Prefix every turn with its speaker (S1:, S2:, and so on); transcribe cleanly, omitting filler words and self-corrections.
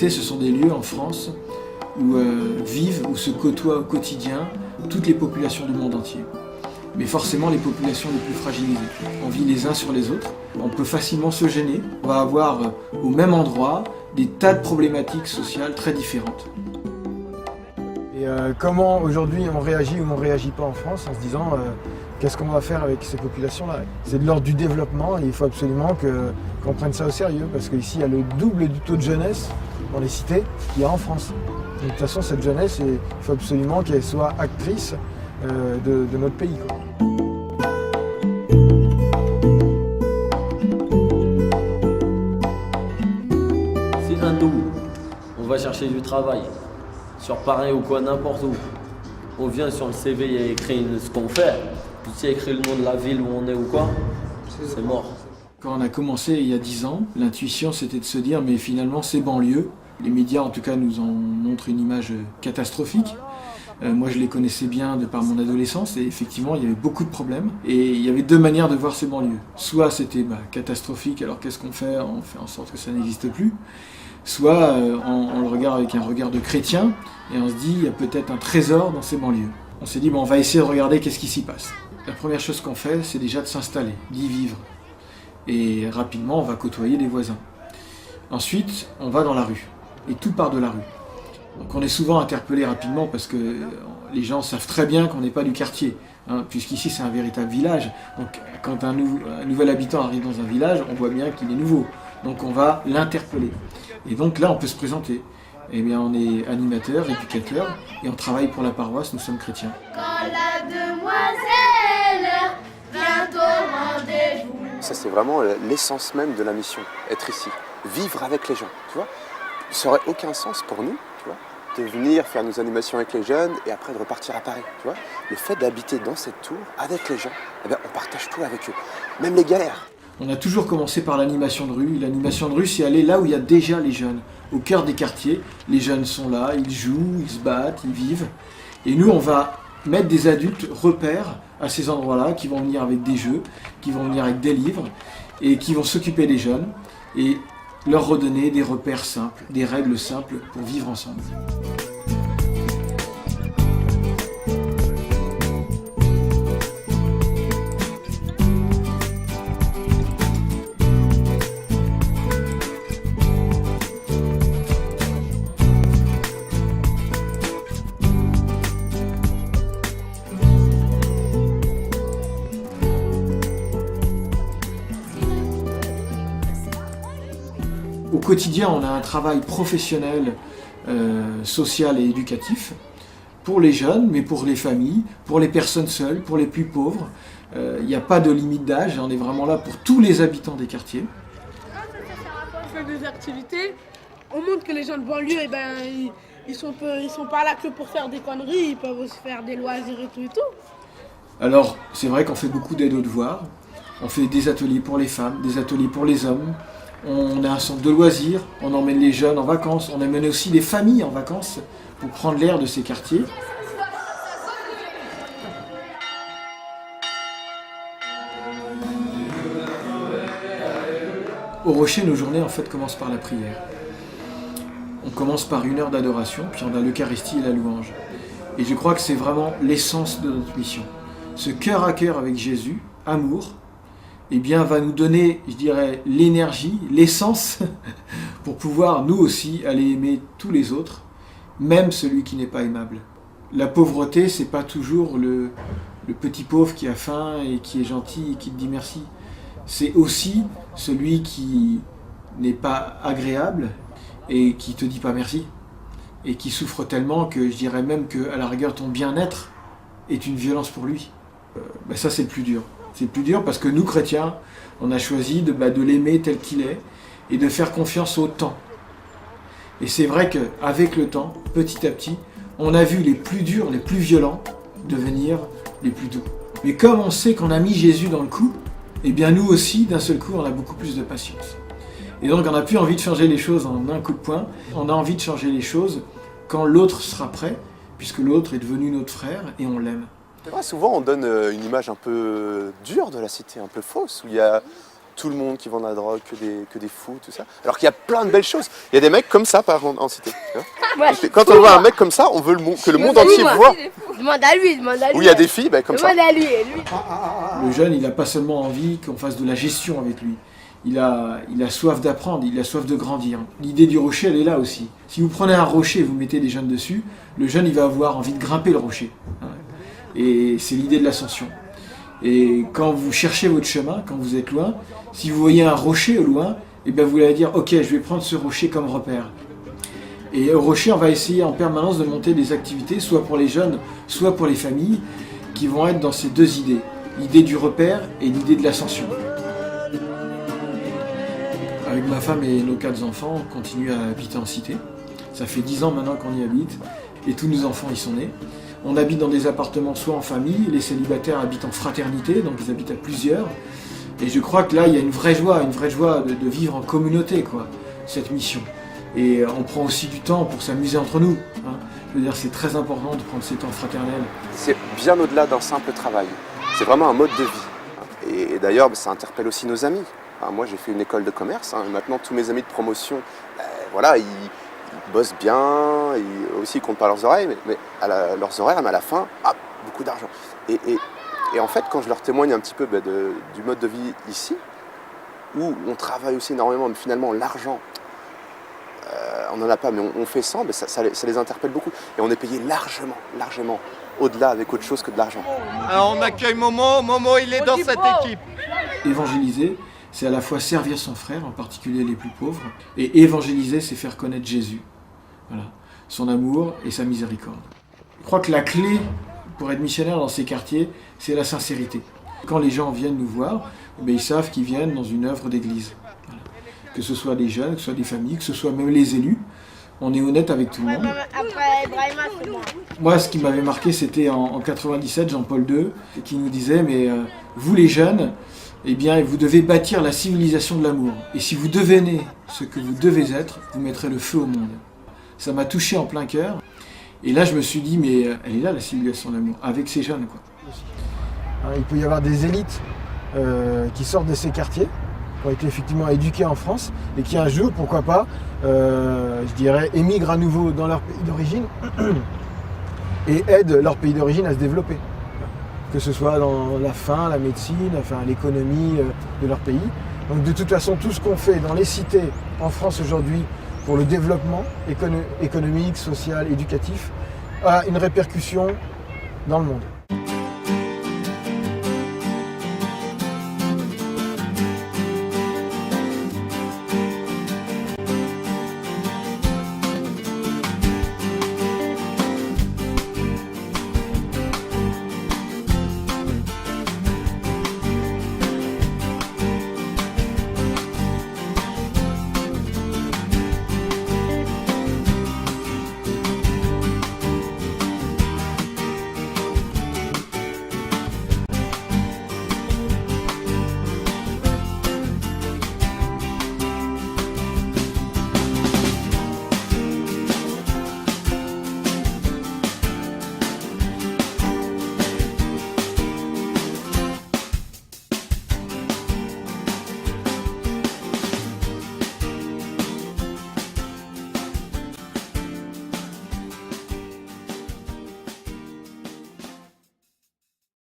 S1: cités, ce sont des lieux en France où vivent, où se côtoient au quotidien toutes les populations du monde entier. Mais forcément les populations les plus fragilisées. On vit les uns sur les autres, on peut facilement se gêner. On va avoir au même endroit des tas de problématiques sociales très différentes.
S2: Et comment aujourd'hui on réagit ou on ne réagit pas en France en se disant qu'est-ce qu'on va faire avec ces populations-là? C'est de l'ordre du développement et il faut absolument qu'on prenne ça au sérieux parce qu'ici il y a le double du taux de jeunesse dans les cités qu'il y a en France. Donc, de toute façon cette jeunesse, il faut absolument qu'elle soit actrice de notre pays, quoi.
S3: Si un nous, on va chercher du travail, sur Paris ou quoi, n'importe où, on vient sur le CV, il y a écrit ce qu'on fait, puis il y a écrit le nom de la ville où on est ou quoi, c'est mort.
S1: Quand on a commencé il y a 10 ans, l'intuition c'était de se dire mais finalement ces banlieues, les médias en tout cas nous en montrent une image catastrophique. Moi je les connaissais bien de par mon adolescence et effectivement il y avait beaucoup de problèmes et il y avait deux manières de voir ces banlieues. Soit c'était catastrophique, alors qu'est-ce qu'on fait? On fait en sorte que ça n'existe plus. Soit on le regarde avec un regard de chrétien et on se dit il y a peut-être un trésor dans ces banlieues. On s'est dit on va essayer de regarder qu'est-ce qui s'y passe. La première chose qu'on fait c'est déjà de s'installer, d'y vivre. Et rapidement on va côtoyer les voisins. Ensuite on va dans la rue et tout part de la rue. Donc on est souvent interpellé rapidement parce que les gens savent très bien qu'on n'est pas du quartier, hein, puisqu'ici c'est un véritable village. Donc quand un nouvel habitant arrive dans un village, on voit bien qu'il est nouveau. Donc on va l'interpeller. Et donc là on peut se présenter. Eh bien on est animateur, éducateur et on travaille pour la paroisse, nous sommes chrétiens.
S4: Quand la demoiselle vient au rendez-vous.
S5: Ça c'est vraiment l'essence même de la mission, être ici, vivre avec les gens, tu vois. Ça n'aurait aucun sens pour nous, tu vois, de venir faire nos animations avec les jeunes et après de repartir à Paris, tu vois. Le fait d'habiter dans cette tour avec les gens, eh bien, on partage tout avec eux, même les galères.
S1: On a toujours commencé par l'animation de rue. L'animation de rue, c'est aller là où il y a déjà les jeunes, au cœur des quartiers. Les jeunes sont là, ils jouent, ils se battent, ils vivent. Et nous, on va mettre des adultes repères à ces endroits-là, qui vont venir avec des jeux, qui vont venir avec des livres, et qui vont s'occuper des jeunes. Et leur redonner des repères simples, des règles simples pour vivre ensemble. Au quotidien, on a un travail professionnel, social et éducatif pour les jeunes, mais pour les familles, pour les personnes seules, pour les plus pauvres. Il n'y a pas de limite d'âge, on est vraiment là pour tous les habitants des quartiers.
S6: On fait des activités, on montre que les gens de banlieue, ils sont pas là que pour faire des conneries, ils peuvent aussi faire des loisirs et tout et tout.
S1: Alors, c'est vrai qu'on fait beaucoup d'aide aux devoirs, on fait des ateliers pour les femmes, des ateliers pour les hommes. On a un centre de loisirs, on emmène les jeunes en vacances, on emmène aussi les familles en vacances pour prendre l'air de ces quartiers. Au Rocher, nos journées en fait commencent par la prière. On commence par une heure d'adoration, puis on a l'Eucharistie et la louange. Et je crois que c'est vraiment l'essence de notre mission. Ce cœur à cœur avec Jésus, amour, eh bien, va nous donner, je dirais, l'énergie, l'essence, pour pouvoir, nous aussi, aller aimer tous les autres, même celui qui n'est pas aimable. La pauvreté, c'est pas toujours le petit pauvre qui a faim et qui est gentil et qui te dit merci. C'est aussi celui qui n'est pas agréable et qui te dit pas merci. Et qui souffre tellement que je dirais même qu'à la rigueur, ton bien-être est une violence pour lui. Ça, c'est le plus dur. C'est plus dur parce que nous, chrétiens, on a choisi de l'aimer tel qu'il est et de faire confiance au temps. Et c'est vrai qu'avec le temps, petit à petit, on a vu les plus durs, les plus violents devenir les plus doux. Mais comme on sait qu'on a mis Jésus dans le coup, eh bien nous aussi, d'un seul coup, on a beaucoup plus de patience. Et donc on n'a plus envie de changer les choses en un coup de poing, on a envie de changer les choses quand l'autre sera prêt, puisque l'autre est devenu notre frère et on l'aime.
S5: C'est vrai, souvent on donne une image un peu dure de la cité, un peu fausse, où il y a tout le monde qui vend de la drogue, que des fous, tout ça. Alors qu'il y a plein de belles choses. Il y a des mecs comme ça, par exemple, en cité. Tu vois.
S4: Ouais,
S5: Quand on voit un mec comme ça, on veut que le monde entier voit.
S4: demande à lui, demande à lui.
S5: Où il y a des filles, ben, comme ça.
S4: Demande à lui, et lui.
S1: Le jeune, il n'a pas seulement envie qu'on fasse de la gestion avec lui. Il a soif d'apprendre, il a soif de grandir. L'idée du rocher, elle est là aussi. Si vous prenez un rocher et vous mettez des jeunes dessus, le jeune, il va avoir envie de grimper le rocher. Et c'est l'idée de l'ascension. Et quand vous cherchez votre chemin, quand vous êtes loin, si vous voyez un rocher au loin, eh bien vous allez dire « Ok, je vais prendre ce rocher comme repère ». Et au rocher, on va essayer en permanence de monter des activités, soit pour les jeunes, soit pour les familles, qui vont être dans ces deux idées. L'idée du repère et l'idée de l'ascension. Avec ma femme et nos 4 enfants, on continue à habiter en cité. Ça fait 10 ans maintenant qu'on y habite, et tous nos enfants y sont nés. On habite dans des appartements soit en famille, les célibataires habitent en fraternité, donc ils habitent à plusieurs. Et je crois que là, il y a une vraie joie de vivre en communauté, quoi, cette mission. Et on prend aussi du temps pour s'amuser entre nous. Hein. Je veux dire, c'est très important de prendre ces temps fraternels.
S5: C'est bien au-delà d'un simple travail. C'est vraiment un mode de vie. Et d'ailleurs, ça interpelle aussi nos amis. Enfin, moi, j'ai fait une école de commerce. Et maintenant, tous mes amis de promotion, voilà, ils bossent bien, aussi ils comptent pas leurs oreilles, mais leurs horaires, mais à la fin, beaucoup d'argent. Et en fait, quand je leur témoigne un petit peu du mode de vie ici, où on travaille aussi énormément, mais finalement l'argent, on n'en a pas, mais on fait sans, mais ça les interpelle beaucoup. Et on est payé largement, au-delà avec autre chose que de l'argent.
S7: Alors on accueille Momo, Momo il est dans cette équipe.
S1: Évangéliser, c'est à la fois servir son frère, en particulier les plus pauvres, et évangéliser, c'est faire connaître Jésus. Voilà, son amour et sa miséricorde. Je crois que la clé pour être missionnaire dans ces quartiers, c'est la sincérité. Quand les gens viennent nous voir, ils savent qu'ils viennent dans une œuvre d'église. Voilà. Que ce soit des jeunes, que ce soit des familles, que ce soit même les élus, on est honnête avec tout le monde.
S4: Après Brahima, c'est moi.
S1: Moi, ce qui m'avait marqué, c'était en 97, Jean-Paul II, qui nous disait, mais vous les jeunes, eh bien, vous devez bâtir la civilisation de l'amour. Et si vous devenez ce que vous devez être, vous mettrez le feu au monde. Ça m'a touché en plein cœur. Et là, je me suis dit, mais elle est là, la civilisation de l'amour, avec ces jeunes, quoi.
S2: Il peut y avoir des élites qui sortent de ces quartiers, qui ont été effectivement éduqués en France, et qui un jour, pourquoi pas, je dirais, émigrent à nouveau dans leur pays d'origine et aident leur pays d'origine à se développer. Que ce soit dans la faim, la médecine, enfin l'économie de leur pays. Donc de toute façon, tout ce qu'on fait dans les cités en France aujourd'hui pour le développement économique, social, éducatif, a une répercussion dans le monde.